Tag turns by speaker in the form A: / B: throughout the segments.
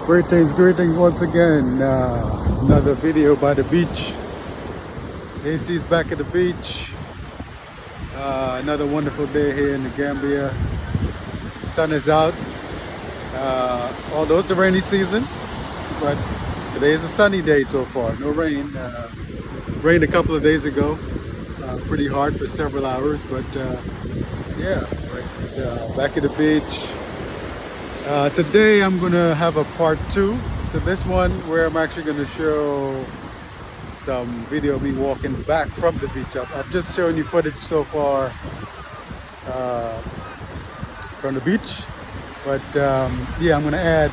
A: Greetings once again. Another video by the beach. AC's back at the beach. Another wonderful day here in the Gambia. Sun is out. Although it's the rainy season, but today is a sunny day so far. No rain. Rained a couple of days ago. Pretty hard for several hours, but back at the beach. Today I'm gonna have a part 2 to this one where I'm actually gonna show some video of me walking back from the beach. I've just shown you footage so far from the beach, but I'm gonna add,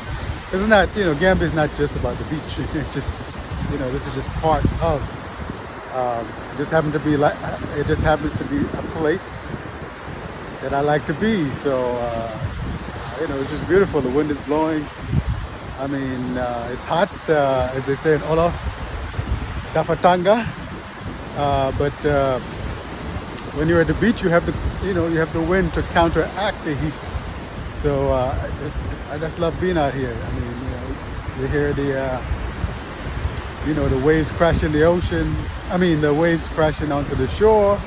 A: this is not, Gambia is not just about the beach. It's just, this is just part of, it just happens to be a place that I like to be. So it's just beautiful. The wind is blowing. I mean, it's hot, as they say in Olaf, Dafatanga. But when you're at the beach, you have the wind to counteract the heat. So I just love being out here. I mean, you hear the waves crashing the ocean. I mean, the waves crashing onto the shore.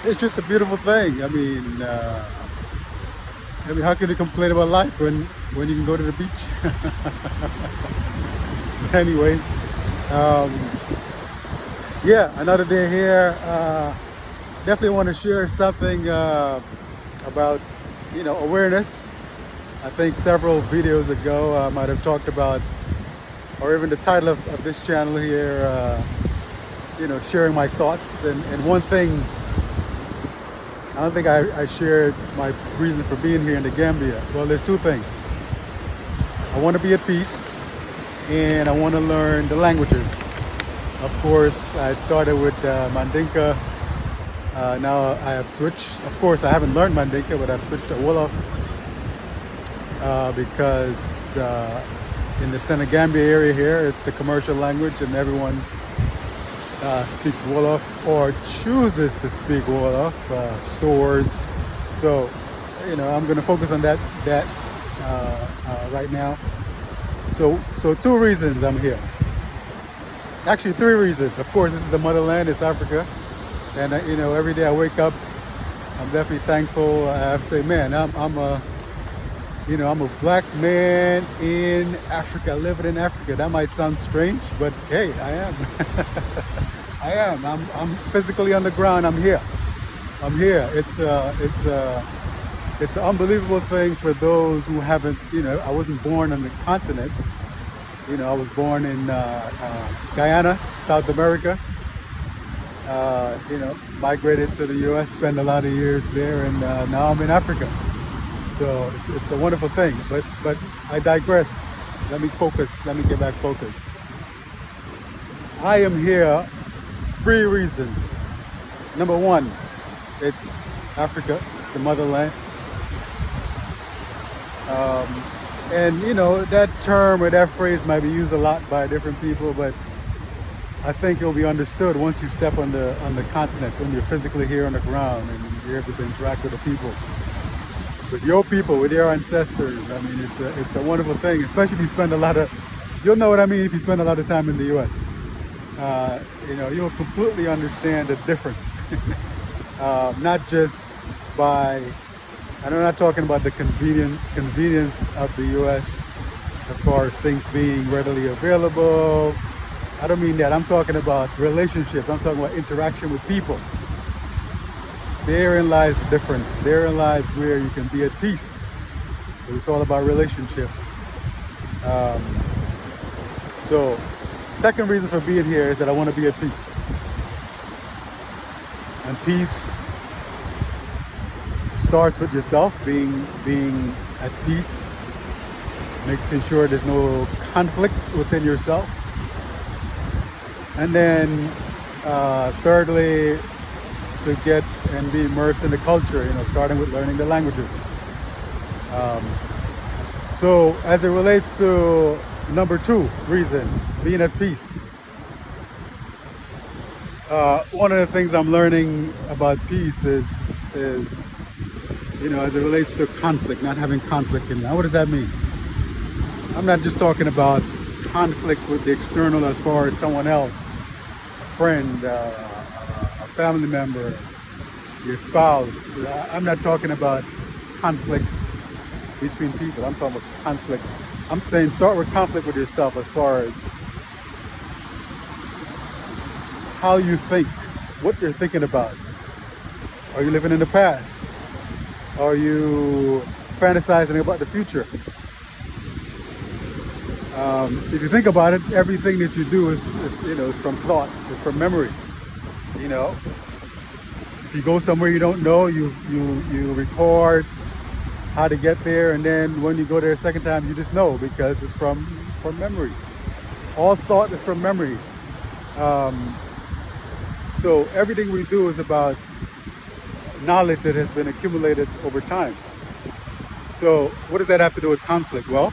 A: It's just a beautiful thing. I mean, how can you complain about life when you can go to the beach? Anyways, another day here. Definitely want to share something about awareness. I think several videos ago I might have talked about, or even the title of this channel here, sharing my thoughts. And one thing, I don't think I shared my reason for being here in the Gambia. Well, there's two things. I want to be at peace, and I want to learn the languages. Of course, I had started with Mandinka. Now I have switched. Of course, I haven't learned Mandinka, but I've switched to Wolof because in the Senegambia area here, it's the commercial language, and everyone speaks Wolof or chooses to speak Wolof, stores. So, I'm going to focus on that right now. So 2 reasons I'm here. Actually, 3 reasons. Of course, this is the motherland. It's Africa, and every day I wake up, I'm definitely thankful. I have to say, man, I'm a black man in Africa, living in Africa. That might sound strange, but hey, I am. I am. I'm physically on the ground. I'm here. It's an unbelievable thing for those who haven't. I wasn't born on the continent. I was born in Guyana, South America. Migrated to the U.S., spent a lot of years there, and now I'm in Africa. So it's a wonderful thing. But I digress. Let me focus. Let me get back focused. I am here. 3 reasons. Number 1, it's Africa, it's the motherland. And that term or that phrase might be used a lot by different people, but I think it'll be understood once you step on the continent, when you're physically here on the ground and you're able to interact with the people, with your ancestors. I mean, it's a wonderful thing, especially if you spend you'll know what I mean if you spend a lot of time in the U.S. You'll completely understand the difference. Not just by, and I'm not talking about the convenience of the U.S. as far as things being readily available. I don't mean that. I'm talking about relationships. I'm talking about interaction with people. Therein lies the difference. Therein lies where you can be at peace. It's all about relationships. So, second reason for being here is that I want to be at peace. And peace starts with yourself, being at peace, making sure there's no conflict within yourself. And then thirdly, to get and be immersed in the culture, starting with learning the languages. So as it relates to number 2 reason, being at peace. One of the things I'm learning about peace is as it relates to conflict, not having conflict in. Now, what does that mean? I'm not just talking about conflict with the external as far as someone else, a friend, a family member, your spouse. I'm not talking about conflict between people. I'm talking about conflict. I'm saying start with conflict with yourself as far as how you think, what you're thinking about. Are you living in the past? Are you fantasizing about the future? If you think about it, everything that you do is from thought, it's from memory. If you go somewhere you don't know, you record how to get there, and then when you go there a second time, you just know because it's from memory. All thought is from memory. So everything we do is about knowledge that has been accumulated over time. So what does that have to do with conflict? Well,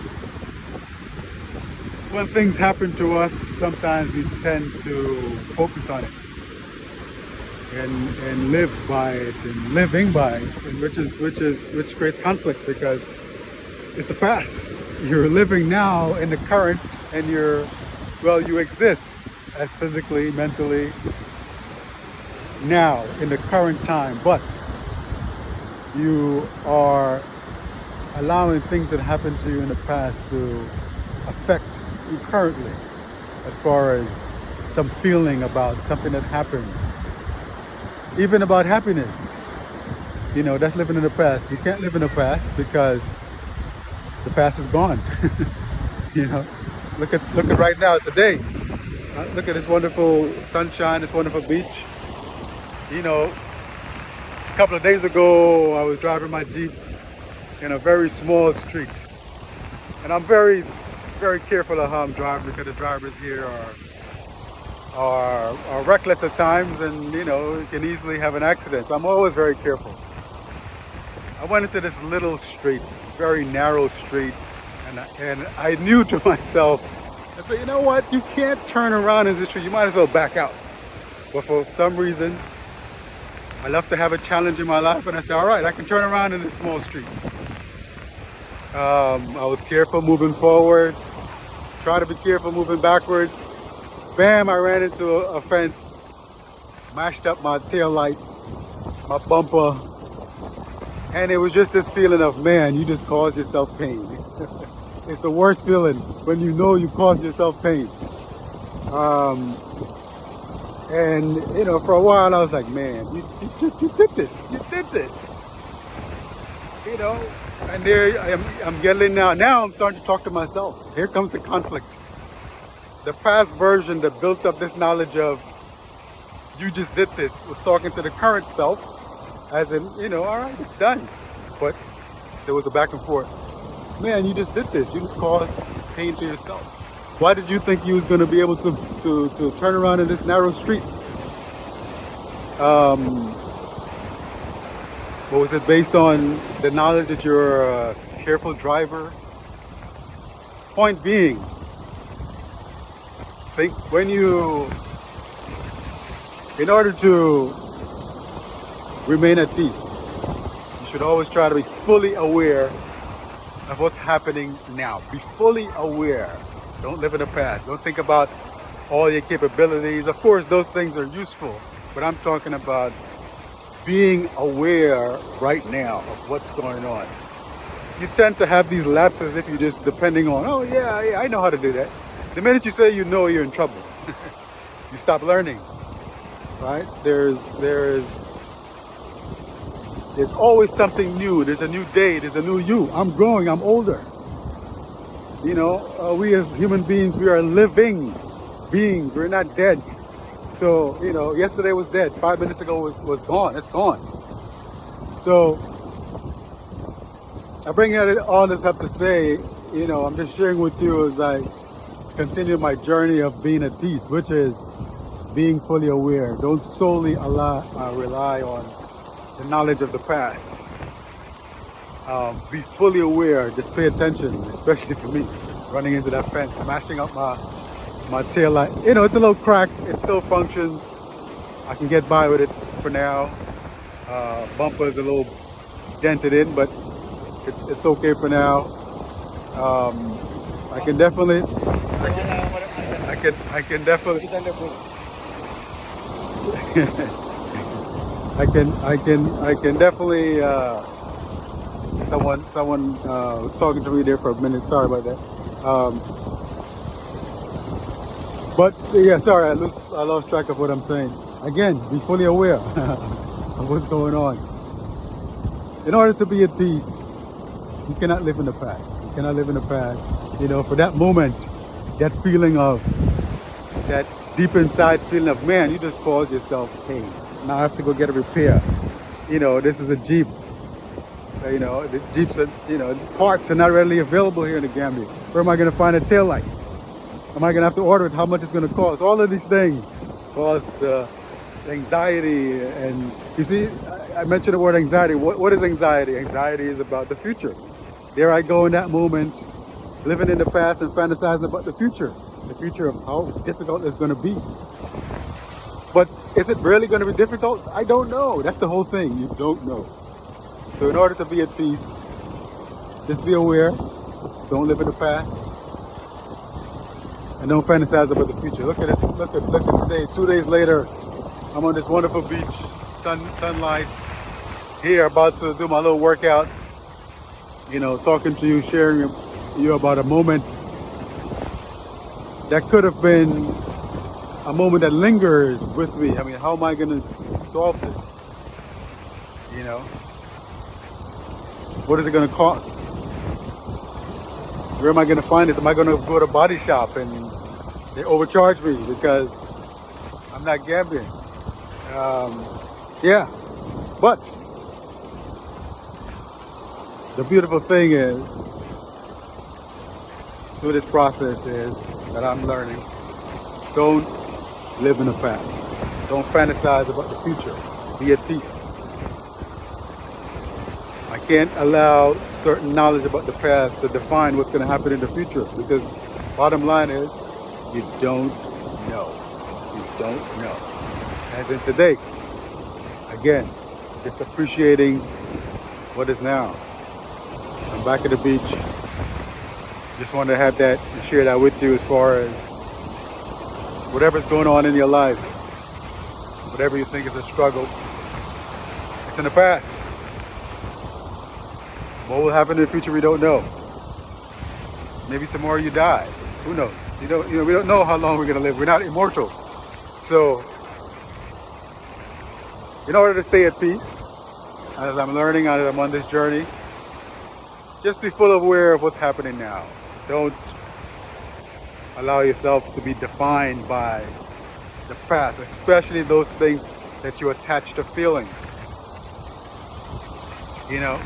A: when things happen to us, sometimes we tend to focus on it and live by it and living by it, and which creates conflict because it's the past. You're living now in the current, and you exist as physically, mentally now in the current time, but you are allowing things that happened to you in the past to affect you currently, as far as some feeling about something that happened, even about happiness. That's living in the past. You can't live in the past because the past is gone. Look at right now, today. Look at this wonderful sunshine, this wonderful beach. A couple of days ago, I was driving my Jeep in a very small street, and I'm very, very careful of how I'm driving because the drivers here are reckless at times, and you can easily have an accident. So I'm always very careful. I went into this little street, very narrow street, and I knew to myself, I said, you know what? You can't turn around in this street. You might as well back out. But for some reason, I love to have a challenge in my life, and I said, all right, I can turn around in this small street. I was careful moving forward, try to be careful moving backwards. Bam, I ran into a fence, mashed up my tail light, my bumper, and it was just this feeling of, man, you just caused yourself pain. It's the worst feeling when you know you caused yourself pain. And for a while I was like, man, you did this, and there I'm getting now I'm starting to talk to myself. Here comes the conflict. The past version that built up this knowledge of you just did this was talking to the current self, as in, all right, it's done. But there was a back and forth. Man, you just did this. You just caused pain to yourself. Why did you think you was going to be able to turn around in this narrow street? What was it based on? The knowledge that you're a careful driver? Point being, think in order to remain at peace, you should always try to be fully aware of what's happening now. Be fully aware. Don't live in the past. Don't think about all your capabilities. Of course, those things are useful, but I'm talking about being aware right now of what's going on. You tend to have these lapses if you're just depending on, oh yeah, I know how to do that. The minute you say you know, you're in trouble. You stop learning, right? There's always something new. There's a new day. There's a new you. I'm growing. I'm older. We as human beings, we are living beings. We're not dead. So, yesterday was dead. 5 minutes ago was gone. It's gone. So, I bring all this up to say, I'm just sharing with you as I continue my journey of being at peace, which is being fully aware. Don't solely rely on the knowledge of the past. Be fully aware. Just pay attention, especially for me, running into that fence, mashing up my tail light. It's a little cracked. It still functions. I can get by with it for now. Bumper is a little dented in, but it's okay for now. I can definitely, I can definitely, I can definitely. Someone was talking to me there for a minute. Sorry about that. But yeah, sorry, I lost track of what I'm saying. Again, be fully aware of what's going on. In order to be at peace, you cannot live in the past. You cannot live in the past. You know, for that moment, that feeling of, that deep inside feeling of, man, you just caused yourself pain. Now I have to go get a repair. You know, this is a Jeep. You know, the Jeeps are, you know, parts are not readily available here in the Gambia. Where am I going to find a tail light? Am I going to have to order it? How much it's going to cost? All of these things cause the anxiety. And you see, I mentioned the word anxiety. What is anxiety? Anxiety is about the future. There I go in that moment, living in the past and fantasizing about the future of how difficult it's going to be. But is it really going to be difficult? I don't know. That's the whole thing. You don't know. So in order to be at peace, just be aware. Don't live in the past. And don't fantasize about the future. Look at this. Look at today. 2 days later, I'm on this wonderful beach, sunlight. Here, about to do my little workout. You know, talking to you, sharing you about a moment that could have been a moment that lingers with me. I mean, how am I going to solve this? You know, what is it going to cost? Where am I going to find this? Am I going to go to a body shop and they overcharge me because I'm not Gambian? Yeah, but the beautiful thing is, through this process, is that I'm learning, don't live in the past. Don't fantasize about the future. Be at peace. I can't allow certain knowledge about the past to define what's going to happen in the future, because bottom line is, you don't know. You don't know. As in today, again, just appreciating what is now. I'm back at the beach. Just wanted to have that and share that with you, as far as whatever's going on in your life, whatever you think is a struggle, it's in the past. What will happen in the future, we don't know. Maybe tomorrow you die. Who knows? We don't know how long we're going to live. We're not immortal. So, in order to stay at peace, as I'm learning, as I'm on this journey, just be full aware of what's happening now. Don't allow yourself to be defined by the past, especially those things that you attach to feelings. You know,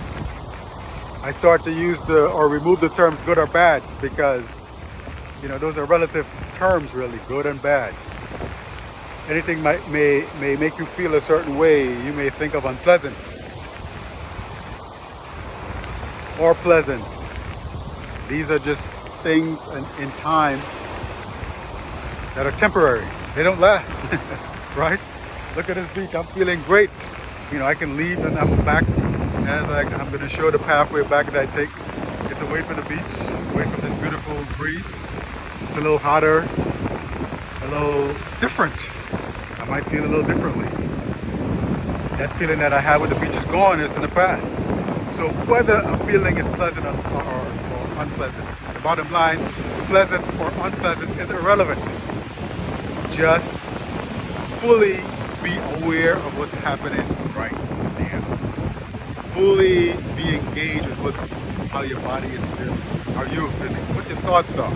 A: I start to use or remove the terms good or bad, because, you know, those are relative terms, really, good and bad. Anything may make you feel a certain way. You may think of unpleasant or pleasant. These are just things in time that are temporary. They don't last, right? Look at this beach. I'm feeling great. You know, I can leave and I'm back. As I'm going to show the pathway back that I take. It's away from the beach, away from this beautiful breeze. It's a little hotter, a little different. I might feel a little differently. That feeling that I had when the beach is gone is in the past. So whether a feeling is pleasant or unpleasant, the bottom line, pleasant or unpleasant, is irrelevant. Just fully be aware of what's happening right now. Fully be engaged with how your body is feeling, how you're feeling, what your thoughts are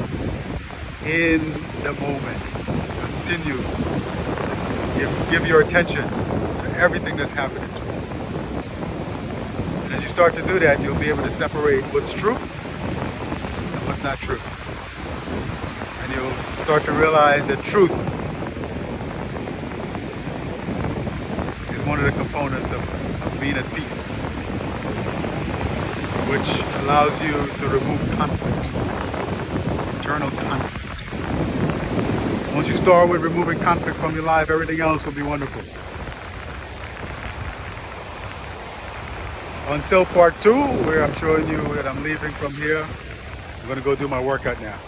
A: in the moment. Continue. Give your attention to everything that's happening to you. And as you start to do that, you'll be able to separate what's true and what's not true. And you'll start to realize that truth is one of the components of being at peace, which allows you to remove conflict, internal conflict. Once you start with removing conflict from your life, everything else will be wonderful. until part 2, where I'm showing you that I'm leaving from here. I'm gonna go do my workout now.